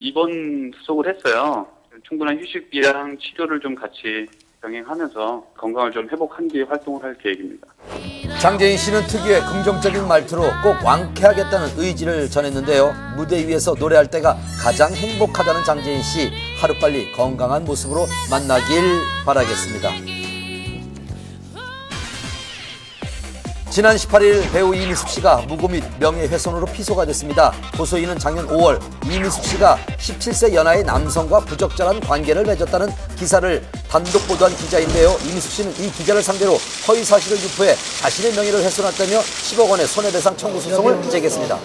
입원 수속을 했어요. 충분한 휴식비랑 치료를 좀 같이 병행하면서 건강을 좀 회복한 뒤에 활동을 할 계획입니다. 장재인 씨는 특유의 긍정적인 말투로 꼭 완쾌하겠다는 의지를 전했는데요. 무대 위에서 노래할 때가 가장 행복하다는 장재인 씨, 하루빨리 건강한 모습으로 만나길 바라겠습니다. 지난 18일 배우 이미숙 씨가 무고 및 명예훼손으로 피소가 됐습니다. 고소인은 작년 5월 이미숙 씨가 17세 연하의 남성과 부적절한 관계를 맺었다는 기사를 단독 보도한 기자인데요. 이미숙 씨는 이 기자를 상대로 허위 사실을 유포해 자신의 명예를 훼손했다며 10억 원의 손해배상 청구 소송을 제기했습니다.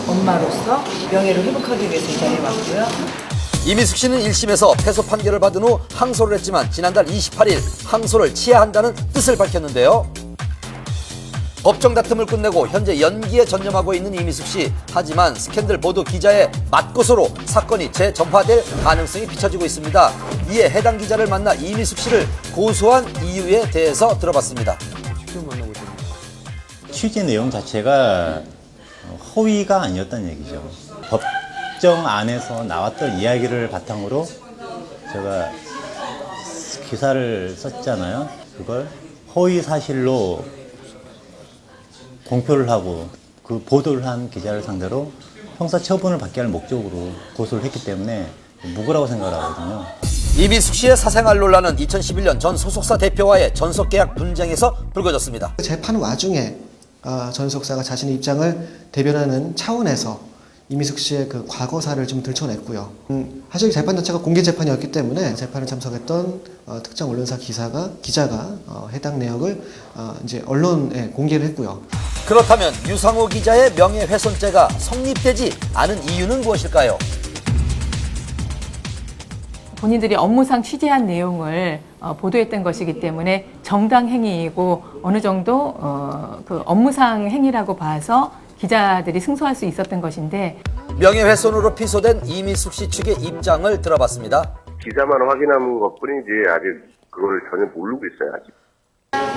엄마로서 명예를 회복하기 위해서 이 자리에 왔고요. 이미숙 씨는 1심에서 패소 판결을 받은 후 항소를 했지만 지난달 28일 항소를 취하한다는 뜻을 밝혔는데요. 법정 다툼을 끝내고 현재 연기에 전념하고 있는 이미숙 씨. 하지만 스캔들 보도 기자의 맞고소로 사건이 재점화될 가능성이 비춰지고 있습니다. 이에 해당 기자를 만나 이미숙 씨를 고소한 이유에 대해서 들어봤습니다. 취재 내용 자체가 허위가 아니었다는 얘기죠. 법정 안에서 나왔던 이야기를 바탕으로 제가 기사를 썼잖아요. 그걸 허위 사실로 공표를 하고 그 보도를 한 기자를 상대로 형사 처분을 받게 할 목적으로 고소를 했기 때문에 무고라고 생각을 하거든요. 이미숙 씨의 사생활 논란은 2011년 전 소속사 대표와의 전속계약 분쟁에서 불거졌습니다. 재판 와중에 전속사가 자신의 입장을 대변하는 차원에서 이미숙 씨의 그 과거사를 좀 들춰냈고요. 사실 재판 자체가 공개 재판이었기 때문에 재판에 참석했던 특정 언론사 기자가 해당 내역을 이제 언론에 공개를 했고요. 그렇다면 유상호 기자의 명예훼손죄가 성립되지 않은 이유는 무엇일까요? 본인들이 업무상 취재한 내용을 보도했던 것이기 때문에 정당 행위이고 어느 정도 그 업무상 행위라고 봐서 기자들이 승소할 수 있었던 것인데, 명예훼손으로 피소된 이미숙 씨 측의 입장을 들어봤습니다. 기사만 확인한 것뿐이지 아직 그걸 전혀 모르고 있어요.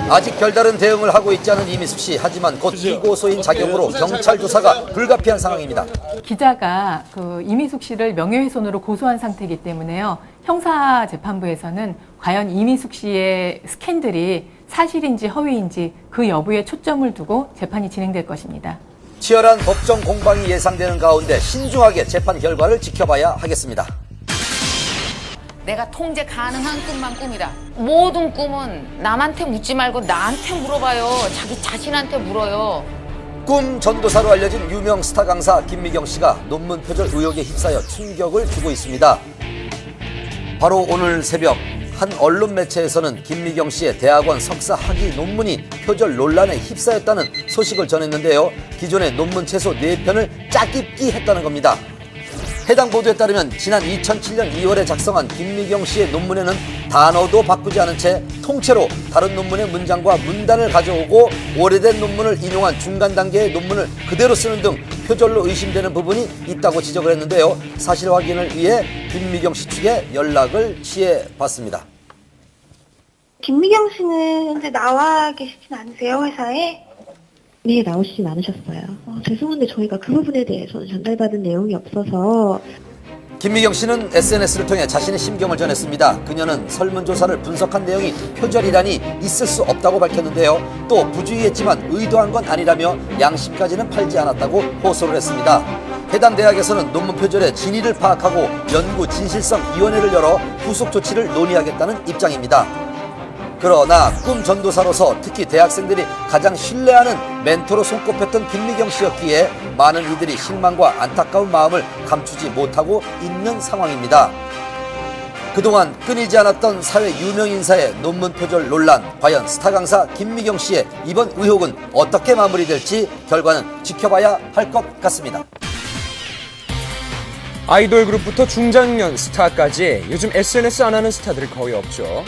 아직 별다른 대응을 하고 있지 않은 이미숙 씨. 하지만 곧 피고소인 자격으로 경찰 조사가 불가피한 상황입니다. 기자가 그 이미숙 씨를 명예훼손으로 고소한 상태이기 때문에요. 형사재판부에서는 과연 이미숙 씨의 스캔들이 사실인지 허위인지 그 여부에 초점을 두고 재판이 진행될 것입니다. 치열한 법정 공방이 예상되는 가운데 신중하게 재판 결과를 지켜봐야 하겠습니다. 내가 통제 가능한 꿈만 꿈이다. 모든 꿈은 남한테 묻지 말고 나한테 물어봐요. 자기 자신한테 물어요. 꿈 전도사로 알려진 유명 스타 강사 김미경 씨가 논문 표절 의혹에 휩싸여 충격을 주고 있습니다. 바로 오늘 새벽 한 언론 매체에서는 김미경 씨의 대학원 석사 학위 논문이 표절 논란에 휩싸였다는 소식을 전했는데요. 기존의 논문 최소 4편을 짜깁기 했다는 겁니다. 해당 보도에 따르면 지난 2007년 2월에 작성한 김미경 씨의 논문에는 단어도 바꾸지 않은 채 통째로 다른 논문의 문장과 문단을 가져오고 오래된 논문을 인용한 중간 단계의 논문을 그대로 쓰는 등 표절로 의심되는 부분이 있다고 지적을 했는데요. 사실 확인을 위해 김미경 씨 측에 연락을 취해봤습니다. 김미경 씨는 현재 나와 계시진 않으세요, 회사에? 네, 나오시진 않으셨어요. 죄송한데 저희가 그 부분에 대해서는 전달받은 내용이 없어서. 김미경 씨는 SNS를 통해 자신의 심경을 전했습니다. 그녀는 설문조사를 분석한 내용이 표절이라니 있을 수 없다고 밝혔는데요. 또 부주의했지만 의도한 건 아니라며 양심까지는 팔지 않았다고 호소를 했습니다. 해당 대학에서는 논문 표절의 진위를 파악하고 연구 진실성위원회를 열어 후속 조치를 논의하겠다는 입장입니다. 그러나 꿈 전도사로서 특히 대학생들이 가장 신뢰하는 멘토로 손꼽혔던 김미경 씨였기에 많은 이들이 실망과 안타까운 마음을 감추지 못하고 있는 상황입니다. 그동안 끊이지 않았던 사회 유명 인사의 논문 표절 논란, 과연 스타 강사 김미경 씨의 이번 의혹은 어떻게 마무리될지 결과는 지켜봐야 할 것 같습니다. 아이돌 그룹부터 중장년 스타까지 요즘 SNS 안 하는 스타들이 거의 없죠.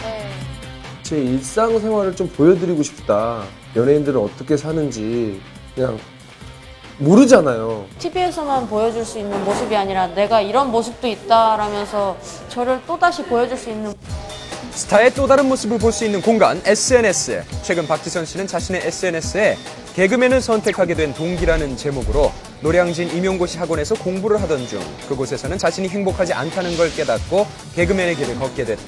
제 일상생활을 좀 보여드리고 싶다. 연예인들은 어떻게 사는지 그냥 모르잖아요. TV에서만 보여줄 수 있는 모습이 아니라 내가 이런 모습도 있다라면서 저를 또다시 보여줄 수 있는 스타의 또 다른 모습을 볼 수 있는 공간 SNS. 최근 박지선 씨는 자신의 SNS에 개그맨을 선택하게 된 동기라는 제목으로 노량진 임용고시 학원에서 공부를 하던 중 그곳에서는 자신이 행복하지 않다는 걸 깨닫고 개그맨의 길을 걷게 됐다.